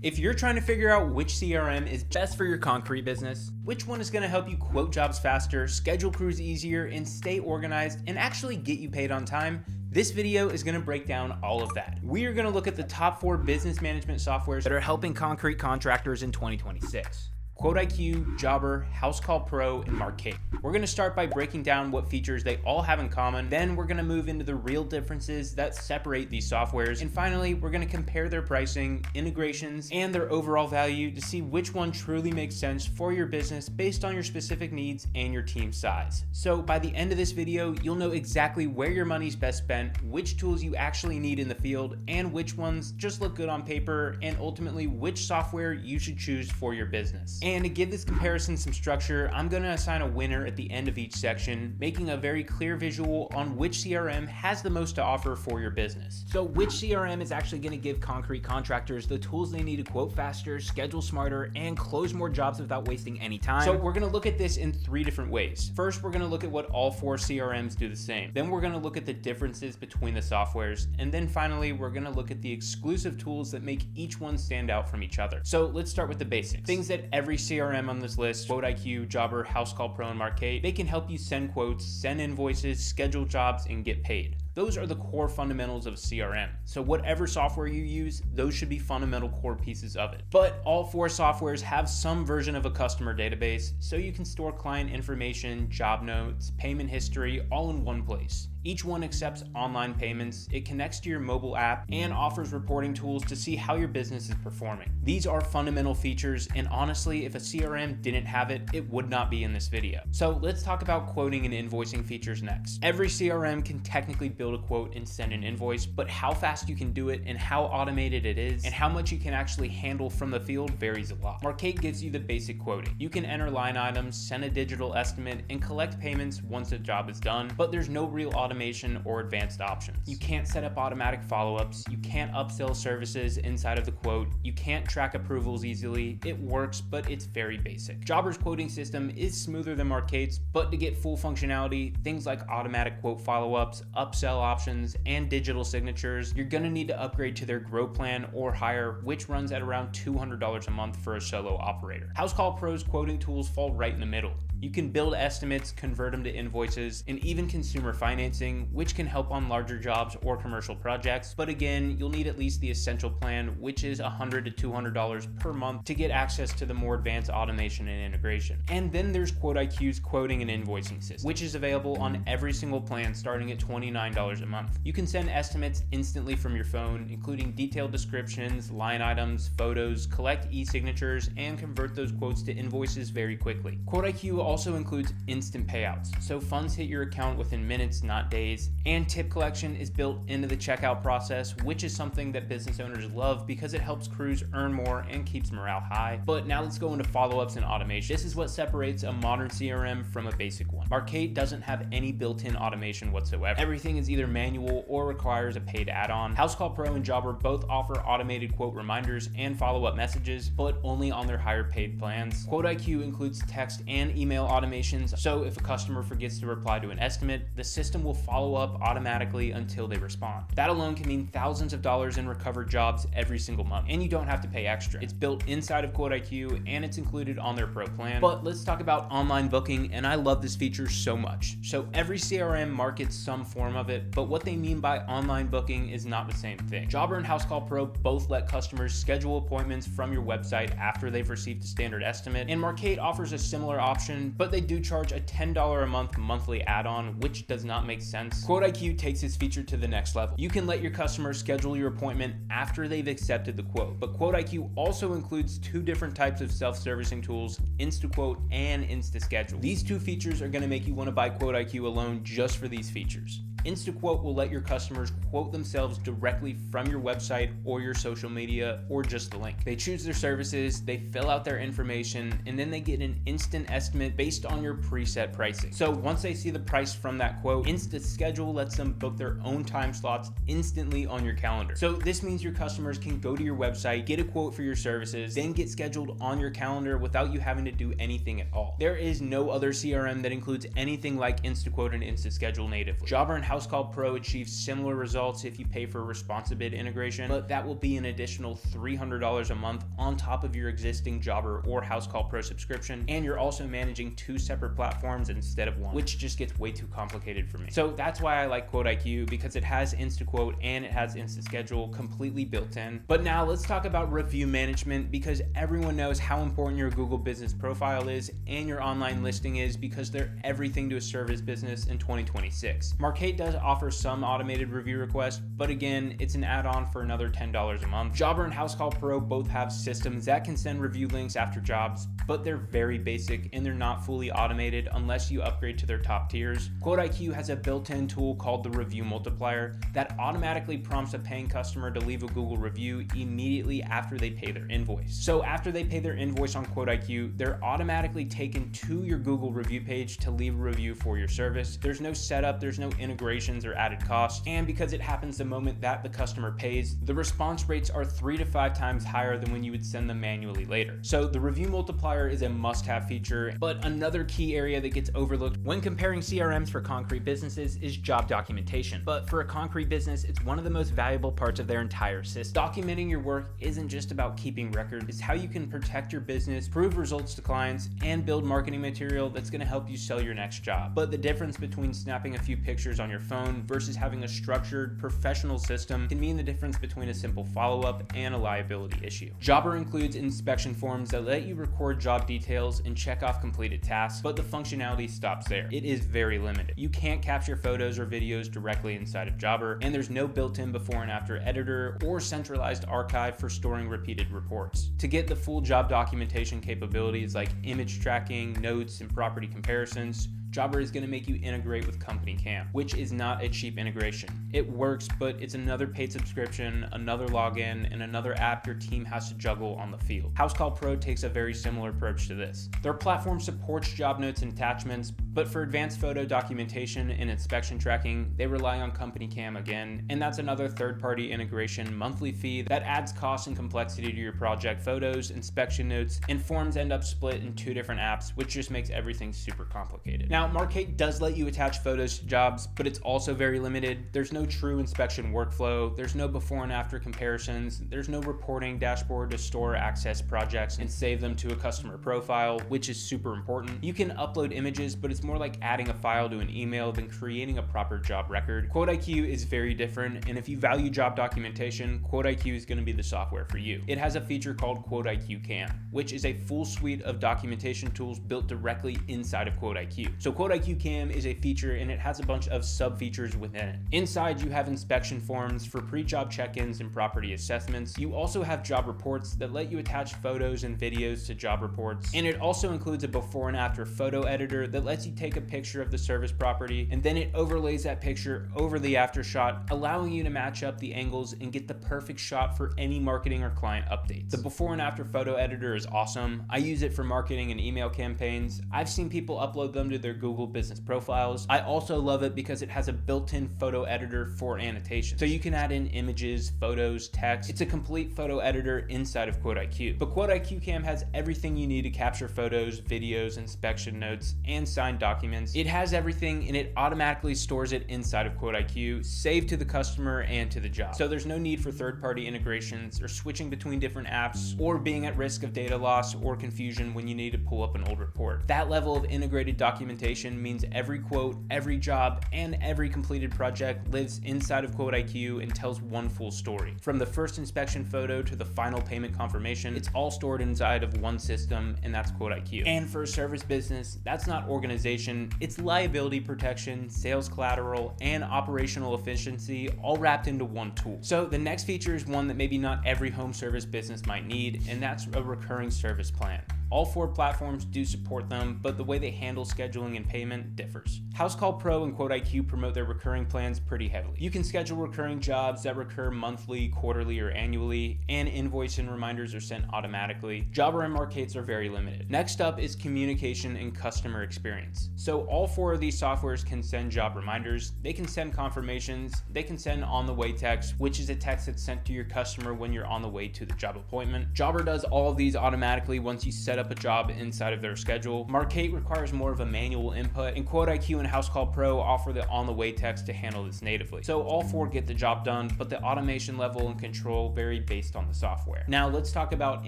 If you're trying to figure out which CRM is best for your concrete business, which one is going to help you quote jobs faster, schedule crews easier, and stay organized, and actually get you paid on time, this video is going to break down all of that. We are going to look at the top 4 business management softwares that are helping concrete contractors in 2026. QuoteIQ, Jobber, Housecall Pro, and Markate. We're going to start by breaking down what features they all have in common, then we're going to move into the real differences that separate these softwares, and finally, we're going to compare their pricing, integrations, and their overall value to see which one truly makes sense for your business based on your specific needs and your team size. So by the end of this video, you'll know exactly where your money's best spent, which tools you actually need in the field, and which ones just look good on paper, and ultimately which software you should choose for your business. And to give this comparison some structure, I'm going to assign a winner at the end of each section, making a very clear visual on which CRM has the most to offer for your business. So which CRM is actually going to give concrete contractors the tools they need to quote faster, schedule smarter, and close more jobs without wasting any time? So we're going to look at this in 3 different ways. First, we're going to look at what all 4 CRMs do the same. Then we're going to look at the differences between the softwares. And then finally, we're going to look at the exclusive tools that make each one stand out from each other. So let's start with the basics. Things that every CRM on this list, QuoteIQ, Jobber, Housecall Pro, and Markate, they can help you send quotes, send invoices, schedule jobs, and get paid. Those are the core fundamentals of CRM. So whatever software you use, those should be fundamental core pieces of it. But all 4 softwares have some version of a customer database, so you can store client information, job notes, payment history, all in one place. Each one accepts online payments, it connects to your mobile app, and offers reporting tools to see how your business is performing. These are fundamental features, and honestly, if a CRM didn't have it, it would not be in this video. So let's talk about quoting and invoicing features next. Every CRM can technically build a quote and send an invoice, but how fast you can do it and how automated it is and how much you can actually handle from the field varies a lot. Markate gives you the basic quoting. You can enter line items, send a digital estimate, and collect payments once a job is done, but there's no real automation or advanced options. You can't set up automatic follow-ups, you can't upsell services inside of the quote, you can't track approvals easily. It works, but it's very basic. Jobber's quoting system is smoother than Markate's, but to get full functionality, things like automatic quote follow-ups, upsell options, and digital signatures, you're gonna need to upgrade to their Grow plan or higher, which runs at around $200 a month for a solo operator. Housecall Pro's quoting tools fall right in the middle. You can build estimates, convert them to invoices, and even consumer financing, which can help on larger jobs or commercial projects. But again, you'll need at least the essential plan, which is $100 to $200 per month to get access to the more advanced automation and integration. And then there's QuoteIQ's quoting and invoicing system, which is available on every single plan starting at $29 a month. You can send estimates instantly from your phone, including detailed descriptions, line items, photos, collect e-signatures, and convert those quotes to invoices very quickly. QuoteIQ also includes instant payouts, so funds hit your account within minutes, not days, and tip collection is built into the checkout process, which is something that business owners love because it helps crews earn more and keeps morale high. But now let's go into follow-ups and automation. This is what separates a modern CRM from a basic one. Markate doesn't have any built-in automation whatsoever. Everything is either manual or requires a paid add-on. Housecall Pro and Jobber both offer automated quote reminders and follow-up messages, but only on their higher paid plans. QuoteIQ includes text and email automations, so if a customer forgets to reply to an estimate, the system will follow up automatically until they respond. That alone can mean thousands of dollars in recovered jobs every single month, and you don't have to pay extra. It's built inside of QuoteIQ, and it's included on their Pro plan. But let's talk about online booking, and I love this feature so much. So every CRM markets some form of it, but what they mean by online booking is not the same thing. Jobber and Housecall Pro both let customers schedule appointments from your website after they've received a standard estimate, and Markate offers a similar option, but they do charge a $10 a month monthly add-on, which does not make sense. QuoteIQ takes this feature to the next level. You can let your customers schedule your appointment after they've accepted the quote, but QuoteIQ also includes 2 different types of self-servicing tools, InstaQuote and InstaSchedule. These 2 features are going to make you want to buy QuoteIQ alone just for these features. InstaQuote will let your customers quote themselves directly from your website or your social media or just the link. They choose their services, they fill out their information, and then they get an instant estimate payment based on your preset pricing. So once they see the price from that quote, InstaSchedule lets them book their own time slots instantly on your calendar. So this means your customers can go to your website, get a quote for your services, then get scheduled on your calendar without you having to do anything at all. There is no other CRM that includes anything like InstaQuote and InstaSchedule natively. Jobber and Housecall Pro achieve similar results if you pay for ResponsiBid integration, but that will be an additional $300 a month on top of your existing Jobber or Housecall Pro subscription, and you're also managing two separate platforms instead of one, which just gets way too complicated for me. So that's why I like QuoteIQ, because it has InstaQuote and it has InstaSchedule completely built in. But now let's talk about review management, because everyone knows how important your Google business profile is and your online listing is, because they're everything to a service business in 2026. Markate does offer some automated review requests, but again, it's an add-on for another $10 a month. Jobber and Housecall Pro both have systems that can send review links after jobs, but they're very basic and they're not fully automated unless you upgrade to their top tiers. QuoteIQ has a built-in tool called the Review Multiplier that automatically prompts a paying customer to leave a Google review immediately after they pay their invoice. So after they pay their invoice on QuoteIQ, they're automatically taken to your Google review page to leave a review for your service. There's no setup, there's no integrations or added costs, and because it happens the moment that the customer pays, the response rates are 3 to 5 times higher than when you would send them manually later. So the Review Multiplier is a must-have feature, but another key area that gets overlooked when comparing CRMs for concrete businesses is job documentation. But for a concrete business, it's one of the most valuable parts of their entire system. Documenting your work isn't just about keeping records, it's how you can protect your business, prove results to clients, and build marketing material that's going to help you sell your next job. But the difference between snapping a few pictures on your phone versus having a structured, professional system can mean the difference between a simple follow-up and a liability issue. Jobber includes inspection forms that let you record job details and check off completed tasks, but the functionality stops there. It is very limited. You can't capture photos or videos directly inside of Jobber, and there's no built-in before and after editor or centralized archive for storing repeated reports. To get the full job documentation capabilities like image tracking, notes, and property comparisons, Jobber is going to make you integrate with CompanyCam, which is not a cheap integration. It works, but it's another paid subscription, another login, and another app your team has to juggle on the field. Housecall Pro takes a very similar approach to this. Their platform supports job notes and attachments, but for advanced photo documentation and inspection tracking, they rely on CompanyCam again, and that's another third-party integration monthly fee that adds cost and complexity to your project. Photos, inspection notes, and forms end up split in 2 different apps, which just makes everything super complicated. Now, Markate does let you attach photos to jobs, but it's also very limited. There's no true inspection workflow, there's no before and after comparisons, there's no reporting dashboard to store access projects and save them to a customer profile, which is super important. You can upload images, but it's more like adding a file to an email than creating a proper job record. QuoteIQ is very different, and if you value job documentation, QuoteIQ is going to be the software for you. It has a feature called QuoteIQ Cam, which is a full suite of documentation tools built directly inside of QuoteIQ. So QuoteIQ Cam is a feature, and it has a bunch of sub-features within it. Inside, you have inspection forms for pre-job check-ins and property assessments. You also have job reports that let you attach photos and videos to job reports, and it also includes a before and after photo editor that lets you take a picture of the service property, and then it overlays that picture over the after shot, allowing you to match up the angles and get the perfect shot for any marketing or client updates. The before and after photo editor is awesome. I use it for marketing and email campaigns. I've seen people upload them to their Google business profiles. I also love it because it has a built-in photo editor for annotations. So you can add in images, photos, text. It's a complete photo editor inside of QuoteIQ. But QuoteIQ Cam has everything you need to capture photos, videos, inspection notes, and signed documents. It has everything, and it automatically stores it inside of QuoteIQ, saved to the customer and to the job. So there's no need for third-party integrations or switching between different apps or being at risk of data loss or confusion when you need to pull up an old report. That level of integrated documentation means every quote, every job, and every completed project lives inside of QuoteIQ and tells one full story. From the first inspection photo to the final payment confirmation, it's all stored inside of one system, and that's QuoteIQ. And for a service business, that's not organization, it's liability protection, sales collateral, and operational efficiency all wrapped into one tool. So the next feature is one that maybe not every home service business might need, and that's a recurring service plan. All 4 platforms do support them, but the way they handle scheduling and payment differs. Housecall Pro and QuoteIQ promote their recurring plans pretty heavily. You can schedule recurring jobs that recur monthly, quarterly, or annually, and invoice and reminders are sent automatically. Jobber and Markates are very limited. Next up is communication and customer experience. So all 4 of these softwares can send job reminders, they can send confirmations, they can send on-the-way text, which is a text that's sent to your customer when you're on the way to the job appointment. Jobber does all of these automatically once you set up a job inside of their schedule. Markate requires more of a manual input, and QuoteIQ and Housecall Pro offer the on-the-way text to handle this natively. So all 4 get the job done, but the automation level and control vary based on the software. Now let's talk about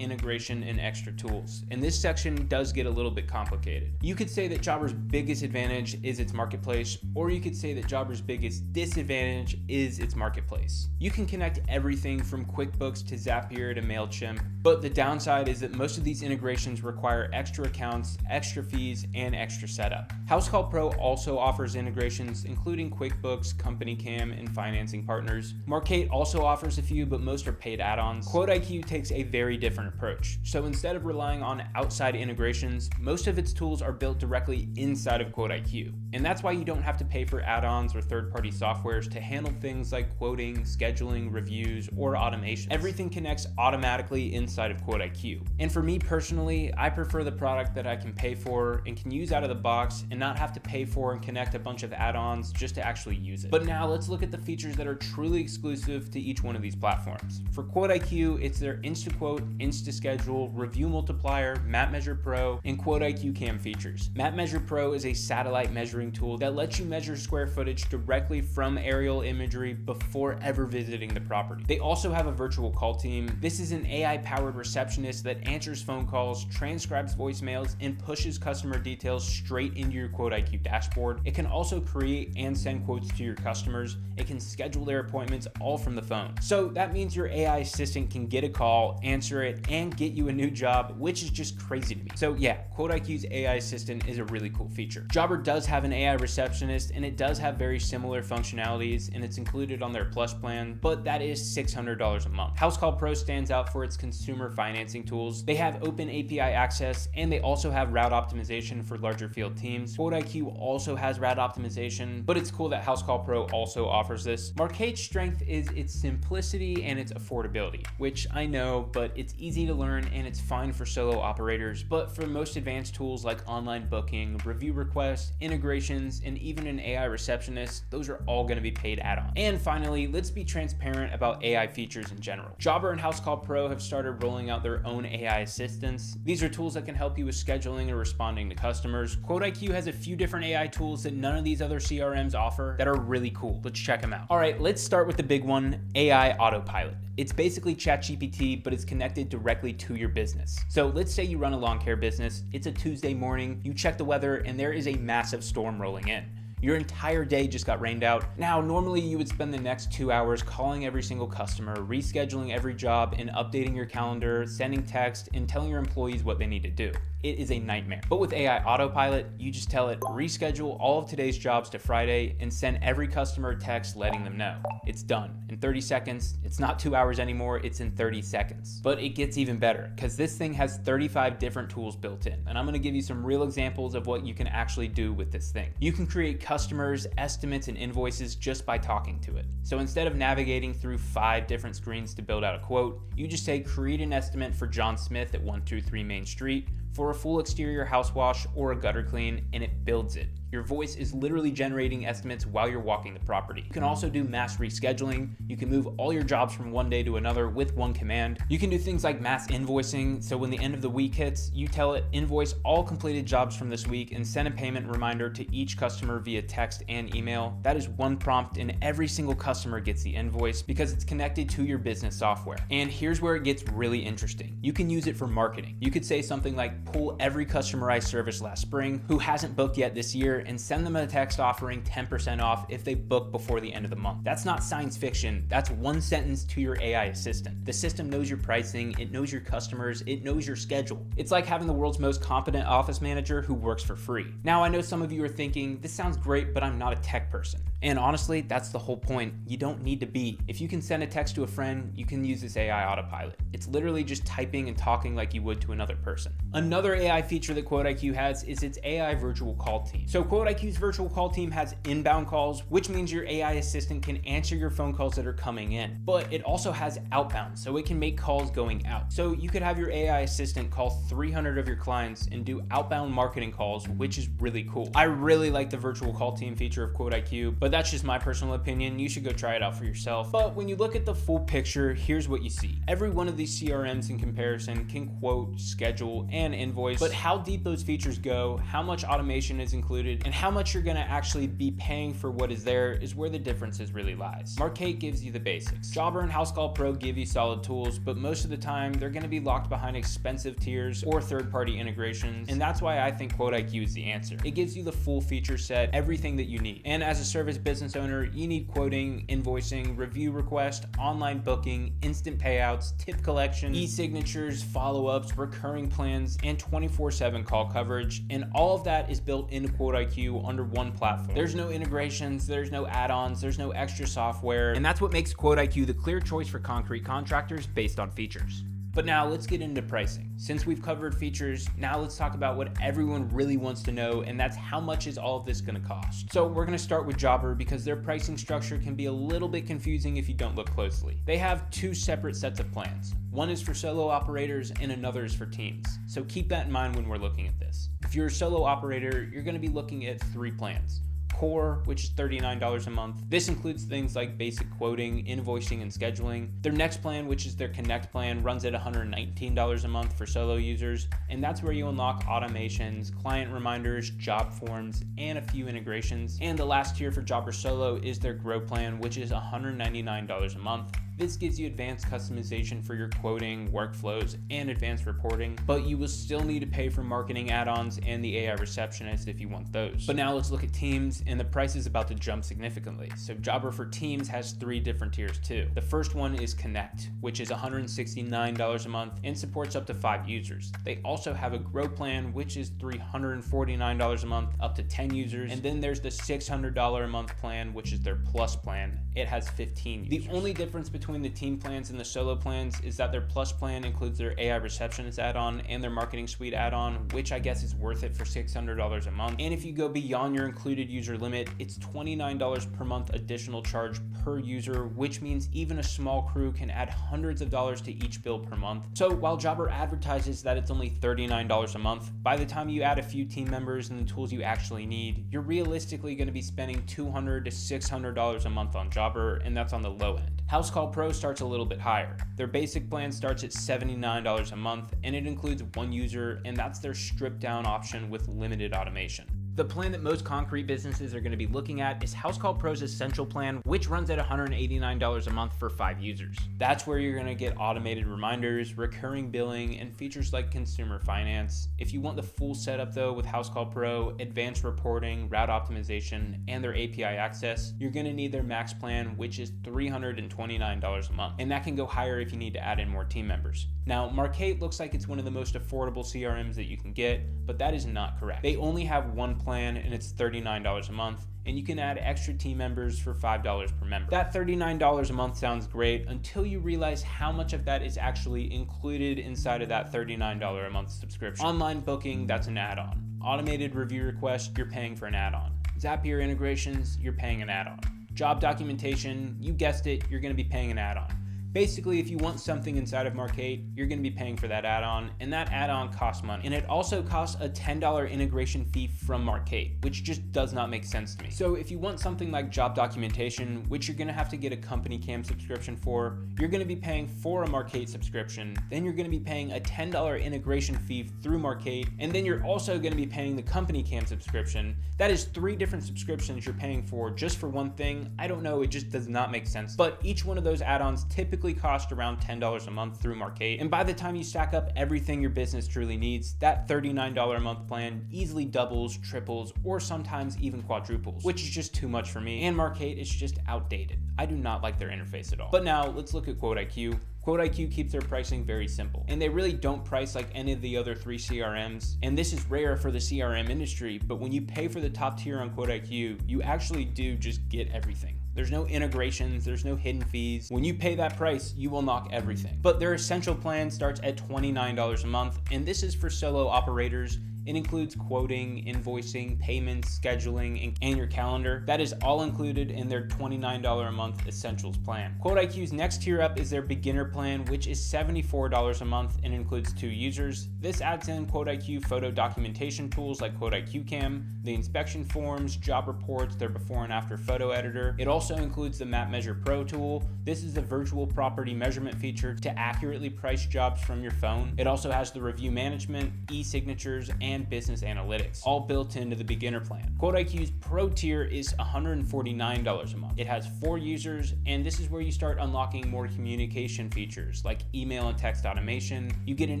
integration and extra tools. And this section does get a little bit complicated. You could say that Jobber's biggest advantage is its marketplace, or you could say that Jobber's biggest disadvantage is its marketplace. You can connect everything from QuickBooks to Zapier to MailChimp, but the downside is that most of these integrations require extra accounts, extra fees, and extra setup. Housecall Pro also offers integrations including QuickBooks, CompanyCam, and financing partners. Markate also offers a few, but most are paid add-ons. QuoteIQ takes a very different approach. So instead of relying on outside integrations, most of its tools are built directly inside of QuoteIQ. And that's why you don't have to pay for add-ons or third-party softwares to handle things like quoting, scheduling, reviews, or automation. Everything connects automatically inside of QuoteIQ. And for me personally, I prefer the product that I can pay for and can use out of the box and not have to pay for and connect a bunch of add-ons just to actually use it. But now let's look at the features that are truly exclusive to each one of these platforms. For QuoteIQ, it's their InstaQuote, InstaSchedule, Review Multiplier, MapMeasure Pro, and QuoteIQ Cam features. MapMeasure Pro is a satellite measuring tool that lets you measure square footage directly from aerial imagery before ever visiting the property. They also have a virtual call team. This is an AI-powered receptionist that answers phone calls, transcribes voicemails, and pushes customer details straight into your QuoteIQ dashboard. It can also create and send quotes to your customers. It can schedule their appointments all from the phone. So that means your AI assistant can get a call, answer it, and get you a new job, which is just crazy to me. So yeah, QuoteIQ's AI assistant is a really cool feature. Jobber does have an AI receptionist, and it does have very similar functionalities, and it's included on their Plus plan, but that is $600 a month. Housecall Pro stands out for its consumer financing tools. They have open API access, and they also have route optimization for larger field teams. QuoteIQ also has route optimization, but it's cool that Housecall Pro also offers this. Markate's strength is its simplicity and its affordability, which I know, but it's easy to learn and it's fine for solo operators. But for most advanced tools like online booking, review requests, integrations, and even an AI receptionist, those are all going to be paid add-ons. And finally, let's be transparent about AI features in general. Jobber and Housecall Pro have started rolling out their own AI assistants. These are tools that can help you with scheduling and responding to customers. QuoteIQ has a few different AI tools that none of these other CRMs offer that are really cool. Let's check them out. All right, let's start with the big one, AI Autopilot. It's basically ChatGPT, but it's connected directly to your business. So let's say you run a lawn care business. It's a Tuesday morning, you check the weather, and there is a massive storm rolling in. Your entire day just got rained out. Now, normally you would spend the next 2 hours calling every single customer, rescheduling every job, and updating your calendar, sending text, and telling your employees what they need to do. It is a nightmare. But with AI Autopilot, you just tell it, reschedule all of today's jobs to Friday and send every customer a text letting them know. It's done in 30 seconds. It's not 2 hours anymore, it's in 30 seconds. But it gets even better because this thing has 35 different tools built in. And I'm gonna give you some real examples of what you can actually do with this thing. You can create customers, estimates, and invoices just by talking to it. So instead of navigating through 5 different screens to build out a quote, you just say, create an estimate for John Smith at 123 Main Street for a full exterior house wash or a gutter clean, and it builds it. Your voice is literally generating estimates while you're walking the property. You can also do mass rescheduling. You can move all your jobs from one day to another with one command. You can do things like mass invoicing. So when the end of the week hits, you tell it, invoice all completed jobs from this week and send a payment reminder to each customer via text and email. That is one prompt and every single customer gets the invoice because it's connected to your business software. And here's where it gets really interesting. You can use it for marketing. You could say something like, pull every customer I serviced last spring who hasn't booked yet this year and send them a text offering 10% off if they book before the end of the month. That's not science fiction. That's one sentence to your AI assistant. The system knows your pricing, it knows your customers, it knows your schedule. It's like having the world's most competent office manager who works for free. Now, I know some of you are thinking, this sounds great, but I'm not a tech person. And honestly, that's the whole point. You don't need to be. If you can send a text to a friend, you can use this AI autopilot. It's literally just typing and talking like you would to another person. Another AI feature that QuoteIQ has is its AI virtual call team. So QuoteIQ's virtual call team has inbound calls, which means your AI assistant can answer your phone calls that are coming in. But it also has outbound, so it can make calls going out. So you could have your AI assistant call 300 of your clients and do outbound marketing calls, which is really cool. I really like the virtual call team feature of QuoteIQ, but that's just my personal opinion. You should go try it out for yourself. But when you look at the full picture, here's what you see. Every one of these CRMs in comparison can quote, schedule, and invoice, but how deep those features go, how much automation is included, and how much you're gonna actually be paying for what is there is where the differences really lies. Markate gives you the basics. Jobber and Housecall Pro give you solid tools, but most of the time they're gonna be locked behind expensive tiers or third-party integrations, and that's why I think QuoteIQ is the answer. It gives you the full feature set, everything that you need. And as a service business owner, you need quoting, invoicing, review request, online booking, instant payouts, tip collection, e-signatures, follow-ups, recurring plans, and 24/7 call coverage. And all of that is built into QuoteIQ under one platform. There's no integrations, there's no add-ons, there's no extra software, and that's what makes QuoteIQ the clear choice for concrete contractors based on features. But now let's get into pricing. Since we've covered features, now let's talk about what everyone really wants to know, and that's how much is all of this gonna cost. So we're gonna start with Jobber because their pricing structure can be a little bit confusing if you don't look closely. They have two separate sets of plans. One is for solo operators and another is for teams. So keep that in mind when we're looking at this. If you're a solo operator, you're gonna be looking at 3 plans. Core, which is $39 a month. This includes things like basic quoting, invoicing, and scheduling. Their next plan, which is their Connect plan, runs at $119 a month for solo users, and that's where you unlock automations, client reminders, job forms, and a few integrations. And the last tier for Jobber Solo is their Grow plan, which is $199 a month. This gives you advanced customization for your quoting, workflows, and advanced reporting, but you will still need to pay for marketing add-ons and the AI receptionist if you want those. But now let's look at teams, and the price is about to jump significantly. So Jobber for Teams has 3 different tiers too. The first one is Connect, which is $169 a month and supports up to 5 users. They also have a Grow plan, which is $349 a month, up to 10 users. And then there's the $600 a month plan, which is their Plus plan. It has 15 users. The only difference between the team plans and the solo plans is that their Plus plan includes their AI receptionist add-on and their marketing suite add-on, which I guess is worth it for $600 a month. And if you go beyond your included user limit, it's $29 per month additional charge per user, which means even a small crew can add hundreds of dollars to each bill per month. So while Jobber advertises that it's only $39 a month, by the time you add a few team members and the tools you actually need, you're realistically going to be spending $200 to $600 a month on Jobber, and that's on the low end. Housecall Pro starts a little bit higher. Their basic plan starts at $79 a month, and it includes 1 user, and that's their stripped down option with limited automation. The plan that most concrete businesses are going to be looking at is Housecall Pro's Essential plan, which runs at $189 a month for 5 users. That's where you're going to get automated reminders, recurring billing, and features like consumer finance. If you want the full setup though with Housecall Pro, advanced reporting, route optimization, and their API access, you're going to need their Max plan, which is $329 a month. And that can go higher if you need to add in more team members. Now, Markate looks like it's one of the most affordable CRMs that you can get, but that is not correct. They only have one plan and it's $39 a month, and you can add extra team members for $5 per member. That $39 a month sounds great until you realize how much of that is actually included inside of that $39 a month subscription. Online booking, that's an add-on. Automated review requests, you're paying for an add-on. Zapier integrations, you're paying an add-on. Job documentation, you guessed it, you're gonna be paying an add-on. Basically, if you want something inside of Markate, you're going to be paying for that add-on, and that add-on costs money. And it also costs a $10 integration fee from Markate, which just does not make sense to me. So if you want something like job documentation, which you're going to have to get a CompanyCam subscription for, you're going to be paying for a Markate subscription, then you're going to be paying a $10 integration fee through Markate, and then you're also going to be paying the CompanyCam subscription. That is 3 different subscriptions you're paying for just for one thing. I don't know, it just does not make sense. But each one of those add-ons typically cost around $10 a month through Markate, and by the time you stack up everything your business truly needs, that $39 a month plan easily doubles, triples, or sometimes even quadruples, which is just too much for me, and Markate is just outdated. I do not like their interface at all. But now let's look at QuoteIQ. QuoteIQ keeps their pricing very simple, and they really don't price like any of the other 3 CRMs. And this is rare for the CRM industry, but when you pay for the top tier on QuoteIQ, you actually do just get everything. There's no integrations, there's no hidden fees. When you pay that price, you will knock everything. But their essential plan starts at $29 a month, and this is for solo operators. It includes quoting, invoicing, payments, scheduling, and your calendar. That is all included in their $29 a month Essentials plan. QuoteIQ's next tier up is their beginner plan, which is $74 a month and includes 2 users. This adds in QuoteIQ photo documentation tools like QuoteIQ Cam, the inspection forms, job reports, their before and after photo editor. It also includes the MapMeasure Pro tool. This is the virtual property measurement feature to accurately price jobs from your phone. It also has the review management, e-signatures, and business analytics, all built into the beginner plan. QuoteIQ's Pro tier is $149 a month. It has 4 users, and this is where you start unlocking more communication features like email and text automation. You get an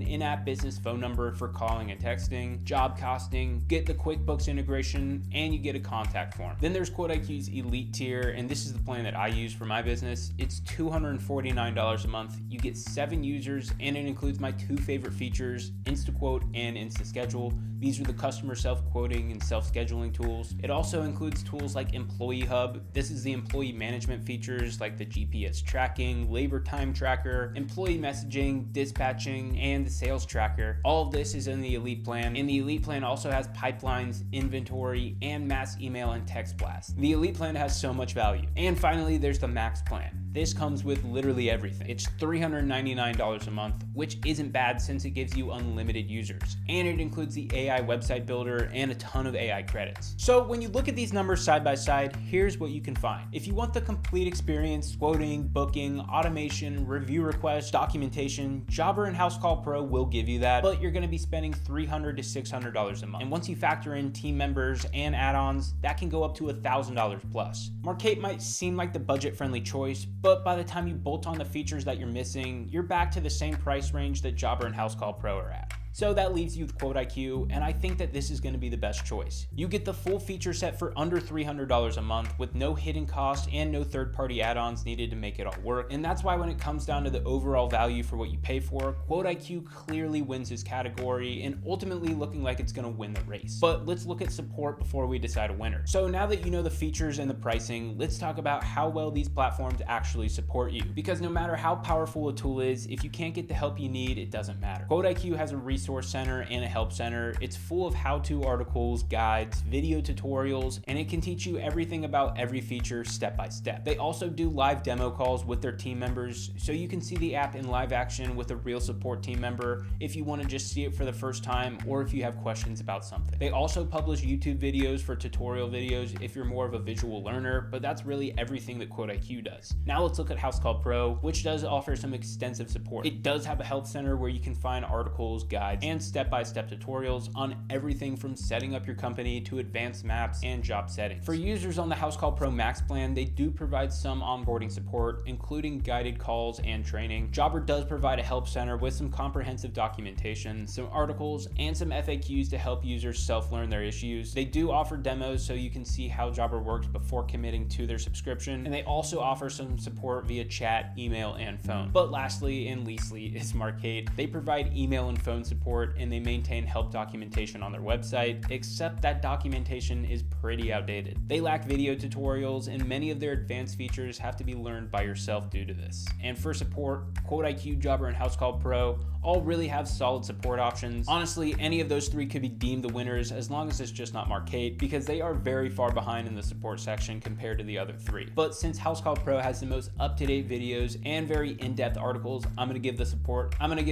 in-app business phone number for calling and texting, job costing, get the QuickBooks integration, and you get a contact form. Then there's QuoteIQ's Elite tier, and this is the plan that I use for my business. It's $249 a month. You get 7 users, and it includes my 2 favorite features, InstaQuote and InstaSchedule. These are the customer self-quoting and self-scheduling tools. It also includes tools like Employee Hub. This is the employee management features like the GPS tracking, labor time tracker, employee messaging, dispatching, and the sales tracker. All of this is in the Elite plan, and the Elite plan also has pipelines, inventory, and mass email and text blasts. The Elite plan has so much value. And finally, there's the Max plan. This comes with literally everything. It's $399 a month, which isn't bad since it gives you unlimited users. And it includes the AI website builder and a ton of AI credits. So when you look at these numbers side by side, here's what you can find. If you want the complete experience, quoting, booking, automation, review requests, documentation, Jobber and Housecall Pro will give you that, but you're gonna be spending $300 to $600 a month. And once you factor in team members and add-ons, that can go up to $1,000 plus. Markate might seem like the budget-friendly choice, but by the time you bolt on the features that you're missing, you're back to the same price range that Jobber and Housecall Pro are at. So that leaves you with QuoteIQ, and I think that this is going to be the best choice. You get the full feature set for under $300 a month with no hidden cost and no third-party add-ons needed to make it all work. And that's why when it comes down to the overall value for what you pay for, QuoteIQ clearly wins this category and ultimately looking like it's going to win the race. But let's look at support before we decide a winner. So now that you know the features and the pricing, let's talk about how well these platforms actually support you. Because no matter how powerful a tool is, if you can't get the help you need, it doesn't matter. QuoteIQ has a resource center and a help center. It's full of how-to articles, guides, video tutorials, and it can teach you everything about every feature step by step. They also do live demo calls with their team members, so you can see the app in live action with a real support team member if you want to just see it for the first time or if you have questions about something. They also publish YouTube videos for tutorial videos if you're more of a visual learner, but that's really everything that QuoteIQ does. Now let's look at Housecall Pro, which does offer some extensive support. It does have a help center where you can find articles, guides, and step-by-step tutorials on everything from setting up your company to advanced maps and job settings. For users on the Housecall Pro Max plan, they do provide some onboarding support, including guided calls and training. Jobber does provide a help center with some comprehensive documentation, some articles, and some FAQs to help users self-learn their issues. They do offer demos so you can see how Jobber works before committing to their subscription, and they also offer some support via chat, email, and phone. But lastly and leastly is Markate. They provide email and phone support, and they maintain help documentation on their website, except that documentation is pretty outdated. They lack video tutorials, and many of their advanced features have to be learned by yourself due to this. And for support, QuoteIQ, Jobber, and Housecall Pro all really have solid support options. Honestly, any of those 3 could be deemed the winners as long as it's just not Markate, because they are very far behind in the support section compared to the other 3. But since Housecall Pro has the most up-to-date videos and very in-depth articles, I'm gonna give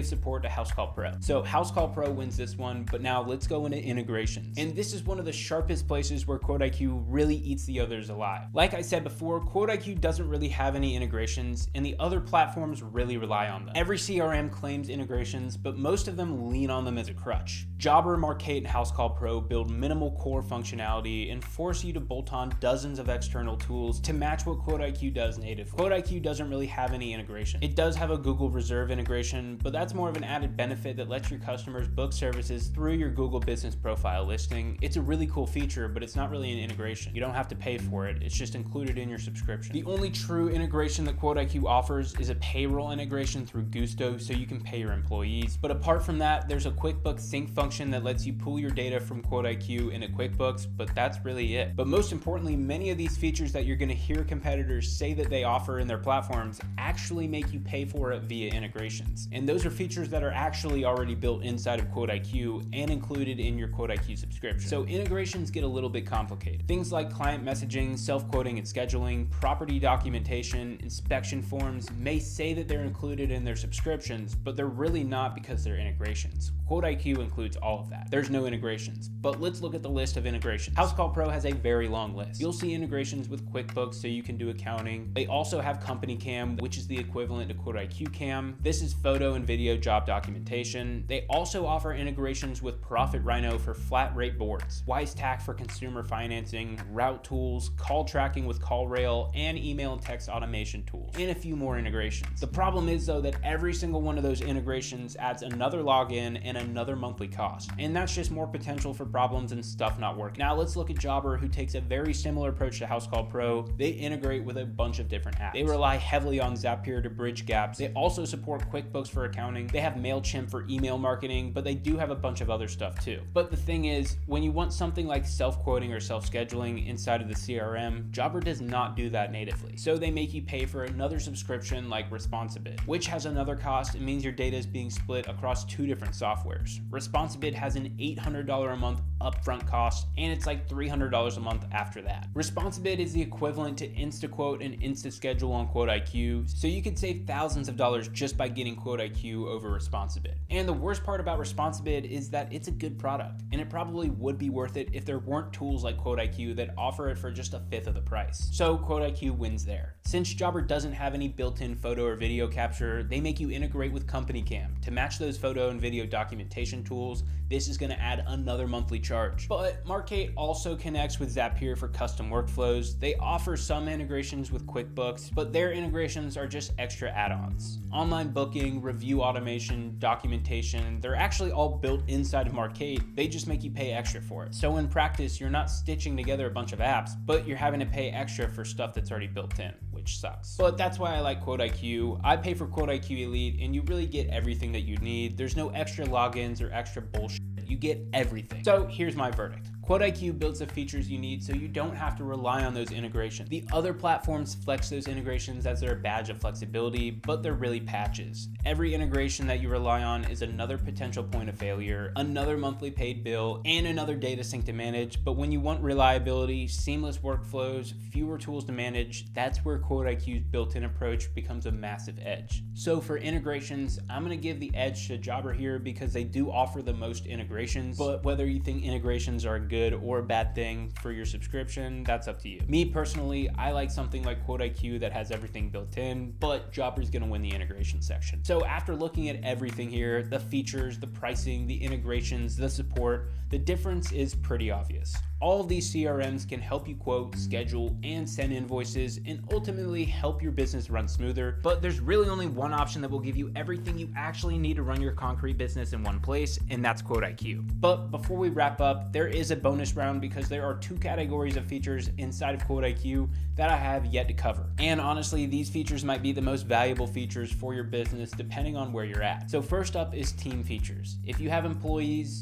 support to Housecall Pro. So Housecall Pro wins this one, but now let's go into integrations. And this is one of the sharpest places where QuoteIQ really eats the others alive. Like I said before, QuoteIQ doesn't really have any integrations, and the other platforms really rely on them. Every CRM claims integration integrations, but most of them lean on them as a crutch. Jobber, Markate, and Housecall Pro build minimal core functionality and force you to bolt on dozens of external tools to match what QuoteIQ does natively. QuoteIQ doesn't really have any integration. It does have a Google Reserve integration, but that's more of an added benefit that lets your customers book services through your Google Business Profile listing. It's a really cool feature, but it's not really an integration. You don't have to pay for it. It's just included in your subscription. The only true integration that QuoteIQ offers is a payroll integration through Gusto, so you can pay your employees. But apart from that, there's a QuickBooks sync function that lets you pull your data from QuoteIQ into QuickBooks, but that's really it. But most importantly, many of these features that you're going to hear competitors say that they offer in their platforms actually make you pay for it via integrations. And those are features that are actually already built inside of QuoteIQ and included in your QuoteIQ subscription. So integrations get a little bit complicated. Things like client messaging, self-quoting and scheduling, property documentation, inspection forms may say that they're included in their subscriptions, but they're really not because they're integrations. QuoteIQ includes all of that. There's no integrations, but let's look at the list of integrations. Housecall Pro has a very long list. You'll see integrations with QuickBooks so you can do accounting. They also have CompanyCam, which is the equivalent to QuoteIQ Cam. This is photo and video job documentation. They also offer integrations with Profit Rhino for flat rate boards, WiseTac for consumer financing, route tools, call tracking with CallRail, and email and text automation tools, and a few more integrations. The problem is though that every single one of those integrations adds another login and another monthly cost, and that's just more potential for problems and stuff not working. Now let's look at Jobber, who takes a very similar approach to Housecall Pro. They integrate with a bunch of different apps. They rely heavily on Zapier to bridge gaps. They also support QuickBooks for accounting. They have MailChimp for email marketing, but they do have a bunch of other stuff too. But the thing is, when you want something like self-quoting or self-scheduling inside of the CRM, Jobber does not do that natively. So they make you pay for another subscription like Responsibid, which has another cost. It means your data is being split across two different softwares. Responsibid has an $800 a month upfront cost, and it's like $300 a month after that. Responsibid is the equivalent to InstaQuote and InstaSchedule on QuoteIQ, so you could save thousands of dollars just by getting QuoteIQ over Responsibid. And the worst part about Responsibid is that it's a good product, and it probably would be worth it if there weren't tools like QuoteIQ that offer it for just a fifth of the price. So QuoteIQ wins there. Since Jobber doesn't have any built-in photo or video capture, they make you integrate with CompanyCam to match those photo and video documentation tools. This is going to add another monthly charge. But Markate also connects with Zapier for custom workflows. They offer some integrations with QuickBooks, but their integrations are just extra add-ons. Online booking, review automation, documentation, they're actually all built inside of Markate. They just make you pay extra for it. So in practice, you're not stitching together a bunch of apps, but you're having to pay extra for stuff that's already built in, which sucks. But that's why I like QuoteIQ. I pay for QuoteIQ Elite, and you really get everything that you need. There's no extra logins or extra bullshit. You get everything. So here's my verdict. QuoteIQ builds the features you need so you don't have to rely on those integrations. The other platforms flex those integrations as their badge of flexibility, but they're really patches. Every integration that you rely on is another potential point of failure, another monthly paid bill, and another data sync to manage. But when you want reliability, seamless workflows, fewer tools to manage, that's where QuoteIQ's built-in approach becomes a massive edge. So for integrations, I'm gonna give the edge to Jobber here because they do offer the most integrations, but whether you think integrations are good or a bad thing for your subscription, that's up to you. Me personally, I like something like QuoteIQ that has everything built in, but Jobber's gonna win the integration section. So after looking at everything here, the features, the pricing, the integrations, the support, the difference is pretty obvious. All of these CRMs can help you quote, schedule, and send invoices, and ultimately help your business run smoother. But there's really only one option that will give you everything you actually need to run your concrete business in one place, and that's QuoteIQ. But before we wrap up, there is a bonus round because there are two categories of features inside of QuoteIQ that I have yet to cover. And honestly, these features might be the most valuable features for your business depending on where you're at. So first up is team features. If you have employees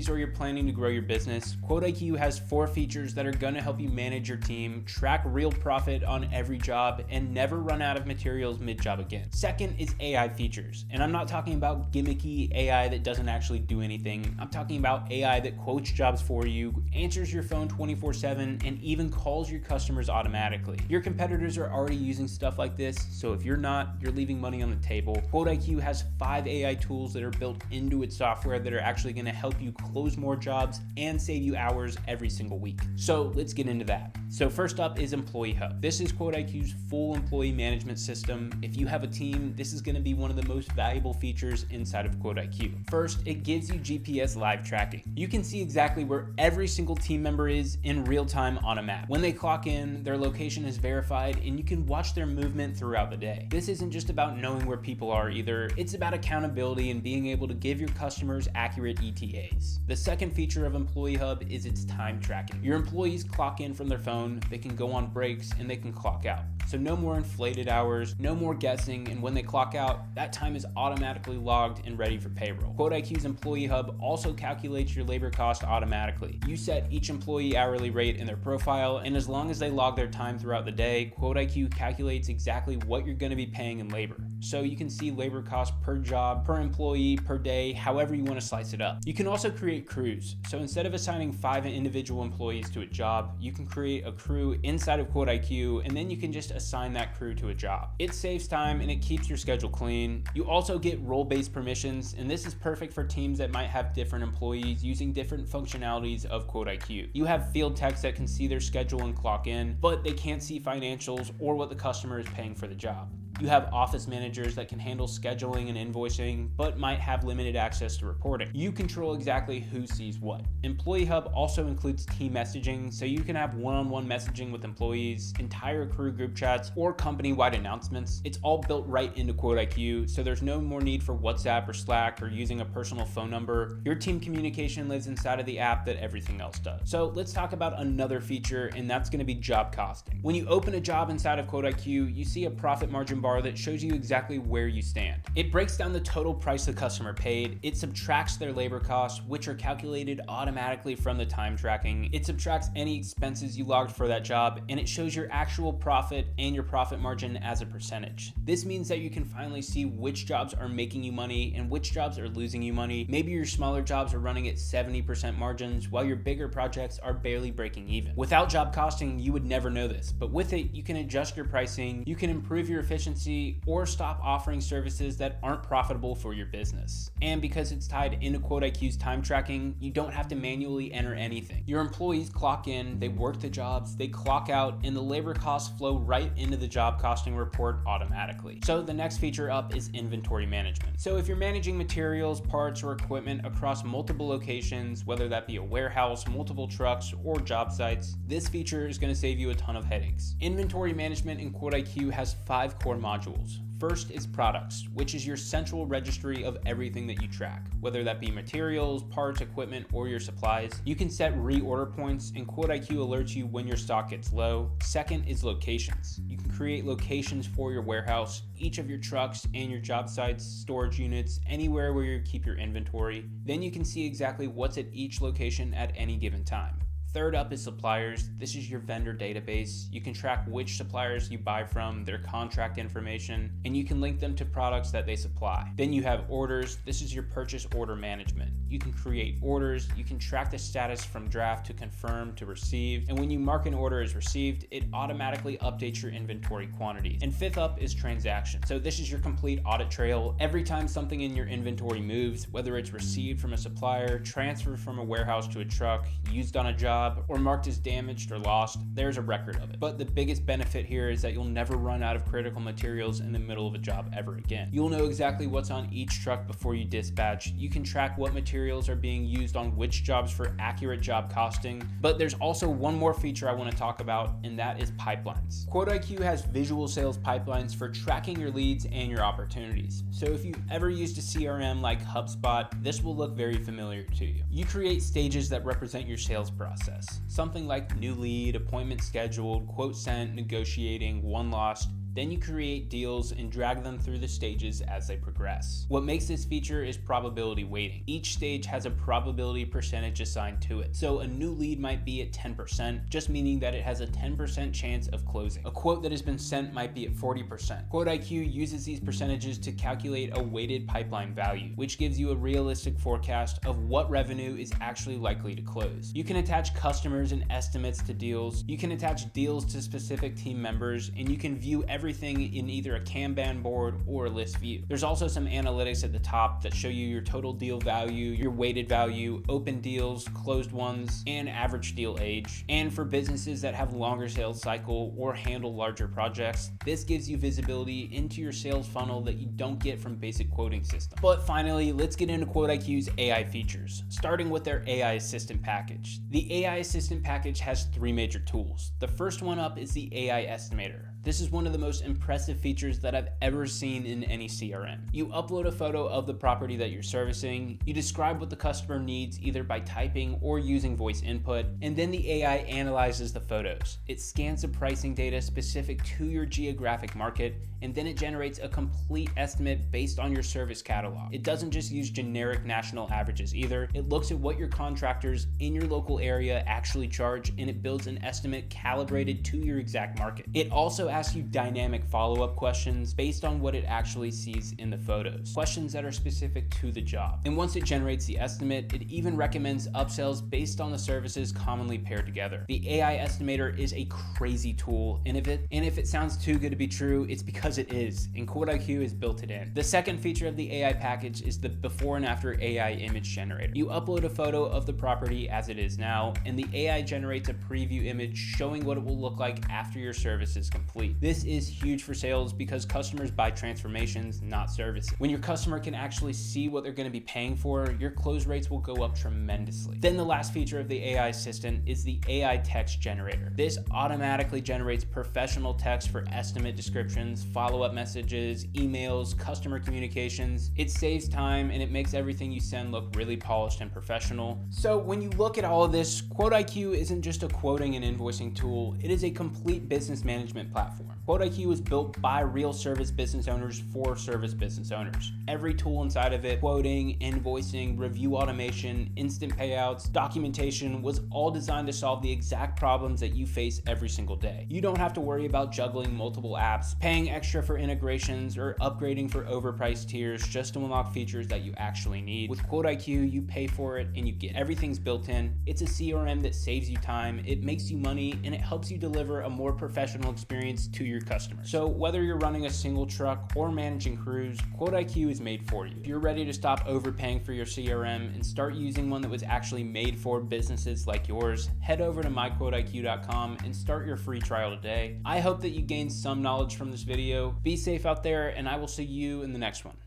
or you're planning to grow your business, QuoteIQ has 4 features that are going to help you manage your team, track real profit on every job, and never run out of materials mid-job again. Second is AI features. And I'm not talking about gimmicky AI that doesn't actually do anything. I'm talking about AI that quotes jobs for you, answers your phone 24/7, and even calls your customers automatically. Your competitors are already using stuff like this, so if you're not, you're leaving money on the table. QuoteIQ has 5 AI tools that are built into its software that are actually going to help you close more jobs and save you hours hours every single week. So let's get into that. So first up is Employee Hub. This is QuoteIQ's full employee management system. If you have a team, this is going to be one of the most valuable features inside of QuoteIQ. First, it gives you GPS live tracking. You can see exactly where every single team member is in real time on a map. When they clock in, their location is verified and you can watch their movement throughout the day. This isn't just about knowing where people are either, it's about accountability and being able to give your customers accurate ETAs. The second feature of Employee Hub is its time tracking. Your employees clock in from their phone, they can go on breaks, and they can clock out. So no more inflated hours, no more guessing, and when they clock out, that time is automatically logged and ready for payroll. QuoteIQ's Employee Hub also calculates your labor cost automatically. You set each employee hourly rate in their profile, and as long as they log their time throughout the day, QuoteIQ calculates exactly what you're going to be paying in labor. So you can see labor cost per job, per employee, per day, however you want to slice it up. You can also create crews. So instead of assigning 5 individual employees to a job, you can create a crew inside of QuoteIQ, and then you can just assign that crew to a job. It saves time and it keeps your schedule clean. You also get role-based permissions, and this is perfect for teams that might have different employees using different functionalities of QuoteIQ. You have field techs that can see their schedule and clock in, but they can't see financials or what the customer is paying for the job. You have office managers that can handle scheduling and invoicing, but might have limited access to reporting. You control exactly who sees what. Employee Hub also includes team messaging, so you can have one-on-one messaging with employees, entire crew group chats, or company-wide announcements. It's all built right into QuoteIQ, so there's no more need for WhatsApp or Slack or using a personal phone number. Your team communication lives inside of the app that everything else does. So let's talk about another feature, and that's going to be job costing. When you open a job inside of QuoteIQ, you see a profit margin bar that shows you exactly where you stand. It breaks down the total price the customer paid. It subtracts their labor costs, which are calculated automatically from the time tracking. It subtracts any expenses you logged for that job, and it shows your actual profit and your profit margin as a percentage. This means that you can finally see which jobs are making you money and which jobs are losing you money. Maybe your smaller jobs are running at 70% margins, while your bigger projects are barely breaking even. Without job costing, you would never know this, but with it, you can adjust your pricing, you can improve your efficiency, or stop offering services that aren't profitable for your business. And because it's tied into QuoteIQ's time tracking, you don't have to manually enter anything. Your employees clock in, they work the jobs, they clock out, and the labor costs flow right into the job costing report automatically. So the next feature up is inventory management. So if you're managing materials, parts, or equipment across multiple locations, whether that be a warehouse, multiple trucks, or job sites, this feature is going to save you a ton of headaches. Inventory management in QuoteIQ has 5 core modules. First is products, which is your central registry of everything that you track, whether that be materials, parts, equipment, or your supplies. You can set reorder points, and QuoteIQ alerts you when your stock gets low. Second is locations. You can create locations for your warehouse, each of your trucks and your job sites, storage units, anywhere where you keep your inventory. Then you can see exactly what's at each location at any given time. Third up is suppliers. This is your vendor database. You can track which suppliers you buy from, their contract information, and you can link them to products that they supply. Then you have orders. This is your purchase order management. You can create orders. You can track the status from draft to confirm to received. And when you mark an order as received, it automatically updates your inventory quantities. And fifth up is transactions. So this is your complete audit trail. Every time something in your inventory moves, whether it's received from a supplier, transferred from a warehouse to a truck, used on a job, or marked as damaged or lost, there's a record of it. But the biggest benefit here is that you'll never run out of critical materials in the middle of a job ever again. You'll know exactly what's on each truck before you dispatch. You can track what materials are being used on which jobs for accurate job costing. But there's also one more feature I want to talk about, and that is pipelines. QuoteIQ has visual sales pipelines for tracking your leads and your opportunities. So if you've ever used a CRM like HubSpot, this will look very familiar to you. You create stages that represent your sales process. Something like new lead, appointment scheduled, quote sent, negotiating, won lost. Then you create deals and drag them through the stages as they progress. What makes this feature is probability weighting. Each stage has a probability percentage assigned to it. So a new lead might be at 10%, just meaning that it has a 10% chance of closing. A quote that has been sent might be at 40%. QuoteIQ uses these percentages to calculate a weighted pipeline value, which gives you a realistic forecast of what revenue is actually likely to close. You can attach customers and estimates to deals. You can attach deals to specific team members, and you can view every everything in either a Kanban board or a list view. There's also some analytics at the top that show you your total deal value, your weighted value, open deals, closed ones, and average deal age. And for businesses that have longer sales cycle or handle larger projects, this gives you visibility into your sales funnel that you don't get from basic quoting systems. But finally, let's get into QuoteIQ's AI features, starting with their AI Assistant package. The AI Assistant package has 3 major tools. The first one up is the AI Estimator. This is one of the most impressive features that I've ever seen in any CRM. You upload a photo of the property that you're servicing, you describe what the customer needs either by typing or using voice input, and then the AI analyzes the photos. It scans the pricing data specific to your geographic market, and then it generates a complete estimate based on your service catalog. It doesn't just use generic national averages either. It looks at what your contractors in your local area actually charge, and it builds an estimate calibrated to your exact market. It also asks you dynamic follow-up questions based on what it actually sees in the photos, questions that are specific to the job. And once it generates the estimate, it even recommends upsells based on the services commonly paired together. The AI Estimator is a crazy tool, and if it sounds too good to be true, it's because it is, and QuoteIQ has built it in. The second feature of the AI package is the before and after AI image generator. You upload a photo of the property as it is now, and the AI generates a preview image showing what it will look like after your service is complete. This is huge for sales because customers buy transformations, not services. When your customer can actually see what they're going to be paying for, your close rates will go up tremendously. Then the last feature of the AI Assistant is the AI Text Generator. This automatically generates professional text for estimate descriptions, follow-up messages, emails, customer communications. It saves time and it makes everything you send look really polished and professional. So when you look at all of this, QuoteIQ isn't just a quoting and invoicing tool, it is a complete business management platform. QuoteIQ was built by real service business owners for service business owners. Every tool inside of it, quoting, invoicing, review automation, instant payouts, documentation, was all designed to solve the exact problems that you face every single day. You don't have to worry about juggling multiple apps, paying extra for integrations, or upgrading for overpriced tiers just to unlock features that you actually need. With QuoteIQ, you pay for it and you get everything's built in. It's a CRM that saves you time, it makes you money, and it helps you deliver a more professional experience to your customers. So whether you're running a single truck or managing crews, QuoteIQ is made for you. If you're ready to stop overpaying for your CRM and start using one that was actually made for businesses like yours, head over to myquoteiq.com and start your free trial today. I hope that you gained some knowledge from this video. Be safe out there, and I will see you in the next one.